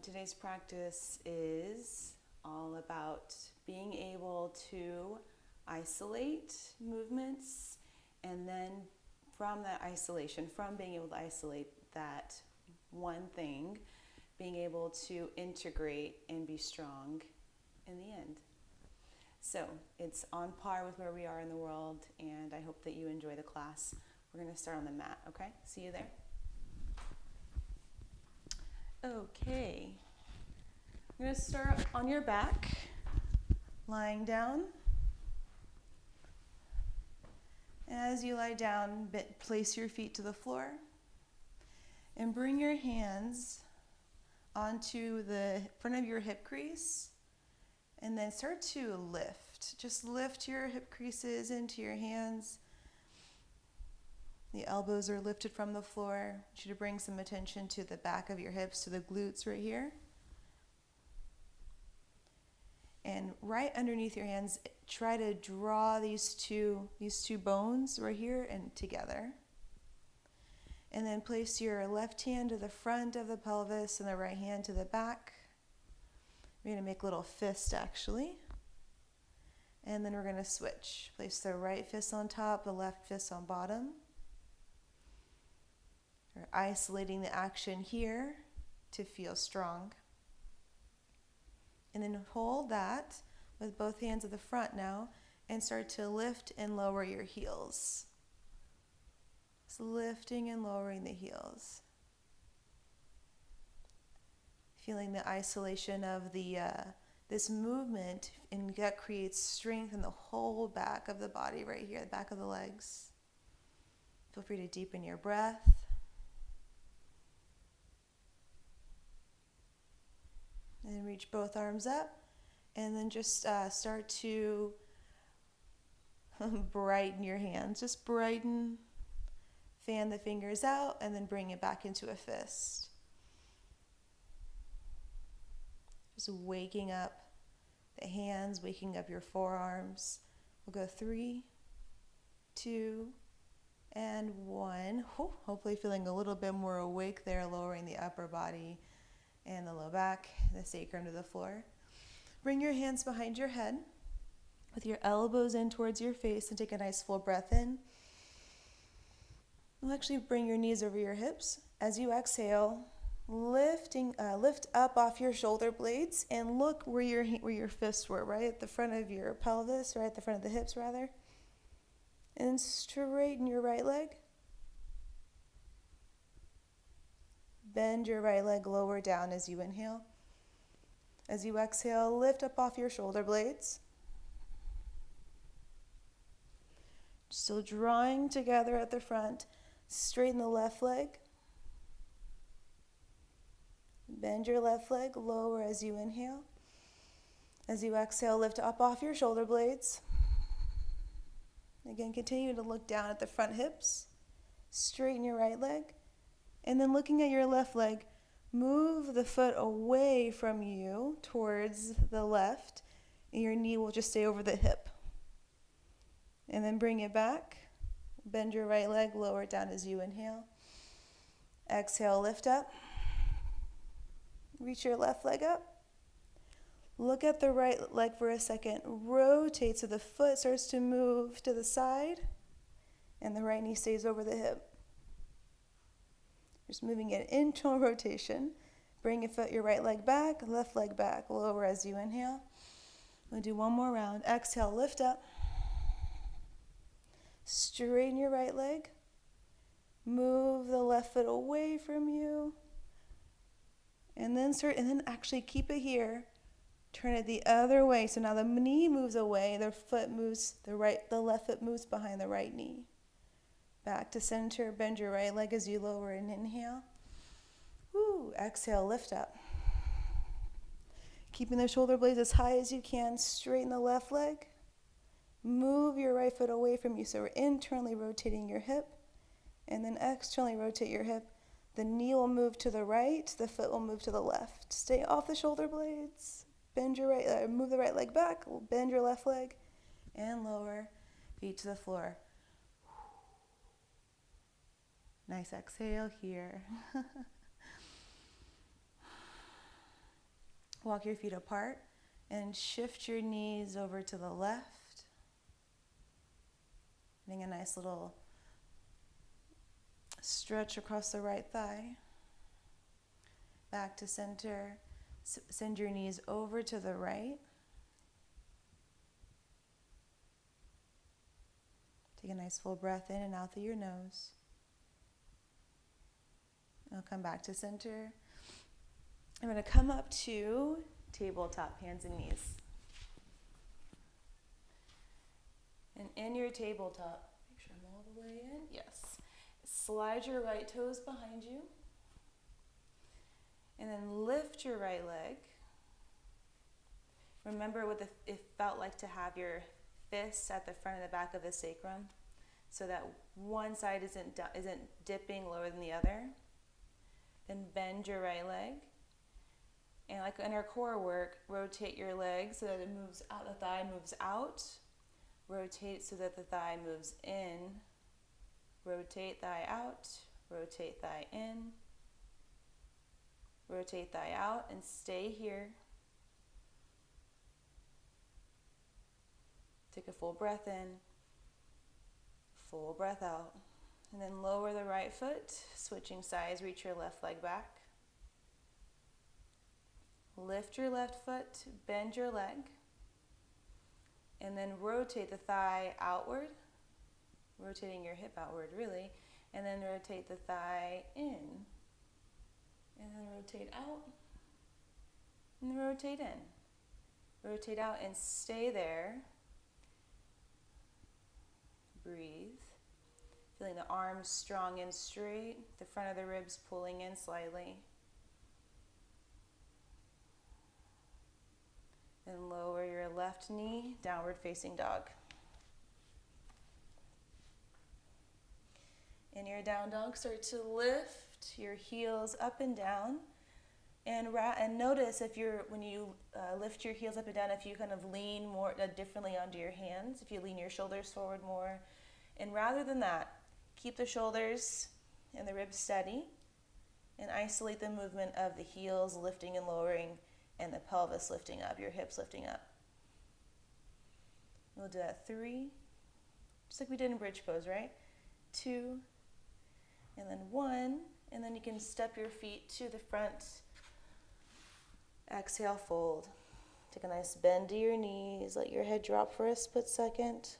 Today's practice is all about being able to isolate movements, and then from that isolation, from being able to isolate that one thing, being able to integrate and be strong in the end. So it's on par with where we are in the world, and I hope that you enjoy the class. We're going to start on the mat, okay? See you there. Okay. I'm going to start on your back, lying down. As you lie down, place your feet to the floor and bring your hands onto the front of your hip crease, and then start to lift. Just lift your hip creases into your hands. The elbows are lifted from the floor. I want you to bring some attention to the back of your hips, to the glutes right here. And right underneath your hands, try to draw these two bones right here and together. And then place your left hand to the front of the pelvis and the right hand to the back. We're going to make a little fist actually. And then we're going to switch. Place the right fist on top, the left fist on bottom. We're isolating the action here to feel strong. And then hold that with both hands at the front now and start to lift and lower your heels. So lifting and lowering the heels. Feeling the isolation of this movement, and that creates strength in the whole back of the body right here, the back of the legs. Feel free to deepen your breath. And then reach both arms up, and then just start to brighten your hands. Just brighten, fan the fingers out, and then bring it back into a fist. Just waking up the hands, waking up your forearms. We'll go 3, 2, and 1. Hopefully feeling a little bit more awake there, lowering the upper body and the low back, the sacrum to the floor. Bring your hands behind your head with your elbows in towards your face, and take a nice full breath in. You'll actually bring your knees over your hips. As you exhale, lift up off your shoulder blades and look where your fists were, right at the front of your pelvis, right at the front of the hips rather. And straighten your right leg. Bend your right leg lower down as you inhale. As you exhale, lift up off your shoulder blades. Still drawing together at the front. Straighten the left leg. Bend your left leg lower as you inhale. As you exhale, lift up off your shoulder blades. Again, continue to look down at the front hips. Straighten your right leg. And then looking at your left leg, move the foot away from you towards the left, and your knee will just stay over the hip. And then bring it back. Bend your right leg, lower it down as you inhale. Exhale, lift up. Reach your left leg up. Look at the right leg for a second. Rotate so the foot starts to move to the side, and the right knee stays over the hip. Just moving an internal rotation. Bring your right leg back, left leg back. Lower as you inhale. We'll do one more round. Exhale, lift up. Straighten your right leg. Move the left foot away from you. And then actually keep it here. Turn it the other way. So now the knee moves away, the left foot moves behind the right knee. Back to center, bend your right leg as you lower and inhale. Exhale, lift up. Keeping the shoulder blades as high as you can, straighten the left leg. Move your right foot away from you, so we're internally rotating your hip, and then externally rotate your hip. The knee will move to the right, the foot will move to the left. Stay off the shoulder blades. Move the right leg back, bend your left leg, and lower, feet to the floor. Nice exhale here. Walk your feet apart and shift your knees over to the left. Getting a nice little stretch across the right thigh. Back to center. Send your knees over to the right. Take a nice full breath in and out through your nose. I'll come back to center. I'm going to come up to tabletop, hands and knees. And in your tabletop, make sure I'm all the way in. Yes. Slide your right toes behind you. And then lift your right leg. Remember what it felt like to have your fists at the front and the back of the sacrum, so that one side isn't dipping lower than the other. Then bend your right leg. And like in our core work, rotate your leg so that it moves out, the thigh moves out. Rotate so that the thigh moves in. Rotate thigh out, rotate thigh in. Rotate thigh out and stay here. Take a full breath in, full breath out. And then lower the right foot, switching sides, reach your left leg back. Lift your left foot, bend your leg. And then rotate the thigh outward, rotating your hip outward really. And then rotate the thigh in. And then rotate out. And then rotate in. Rotate out and stay there. Breathe. Feeling the arms strong and straight, the front of the ribs pulling in slightly. Then lower your left knee, downward facing dog. In your down dog, start to lift your heels up and down. And notice when you lift your heels up and down, if you kind of lean more differently onto your hands, if you lean your shoulders forward more. And rather than that, keep the shoulders and the ribs steady and isolate the movement of the heels lifting and lowering and the pelvis lifting up, your hips lifting up. We'll do that 3, just like we did in bridge pose, right? 2, and then 1, and then you can step your feet to the front. Exhale, fold. Take a nice bend to your knees, let your head drop for a split second.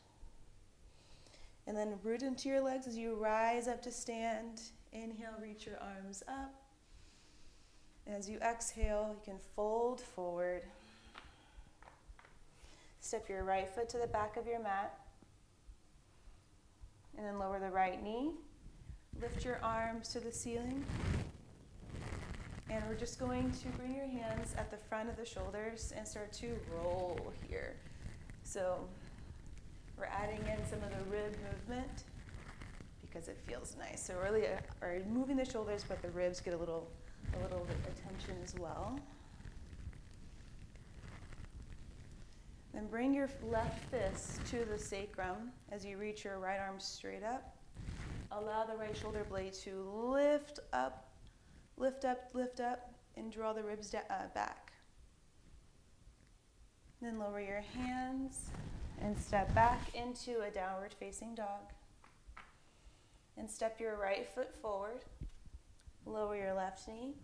And then root into your legs as you rise up to stand. Inhale, reach your arms up. And as you exhale, you can fold forward. Step your right foot to the back of your mat. And then lower the right knee. Lift your arms to the ceiling. And we're just going to bring your hands at the front of the shoulders and start to roll here. So we're adding in some of the rib movement because it feels nice. So really are moving the shoulders, but the ribs get a little attention as well. Then bring your left fist to the sacrum as you reach your right arm straight up. Allow the right shoulder blade to lift up, and draw the ribs back. Then lower your hands and step back into a downward facing dog. And step your right foot forward. Lower your left knee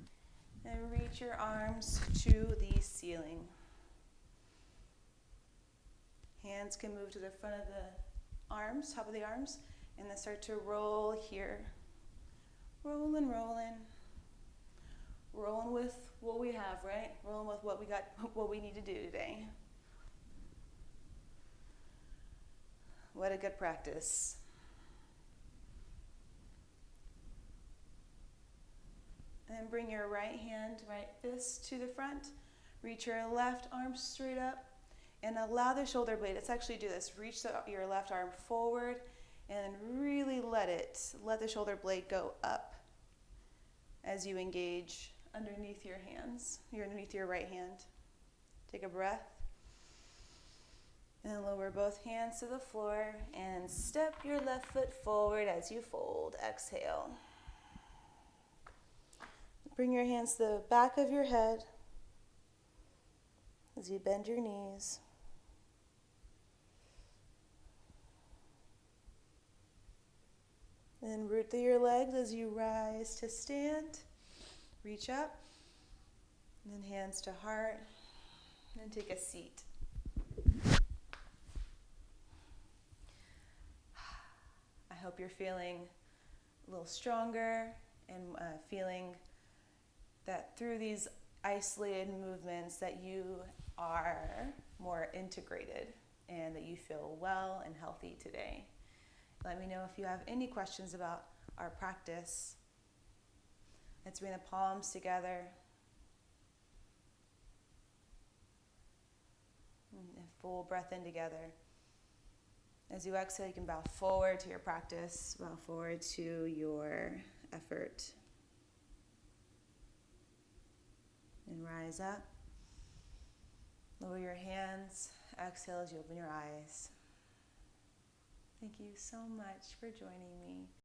and reach your arms to the ceiling. Hands can move to the front of the arms, top of the arms, and then start to roll here. Rolling. Rolling with what we have, right? Rolling with what we got, what we need to do today. What a good practice. And bring your right fist to the front. Reach your left arm straight up and allow the shoulder blade. Let's actually do this. Reach your left arm forward and really let the shoulder blade go up as you engage underneath your hands. You're underneath your right hand. Take a breath. And lower both hands to the floor and step your left foot forward as you fold. Exhale. Bring your hands to the back of your head. as you bend your knees. And root through your legs as you rise to stand. Reach up. And then hands to heart. And take a seat. I hope you're feeling a little stronger and feeling that through these isolated movements that you are more integrated and that you feel well and healthy today. Let me know if you have any questions about our practice. Let's bring the palms together. And full breath in together. As you exhale, you can bow forward to your practice, bow forward to your effort. And rise up. Lower your hands. Exhale as you open your eyes. Thank you so much for joining me.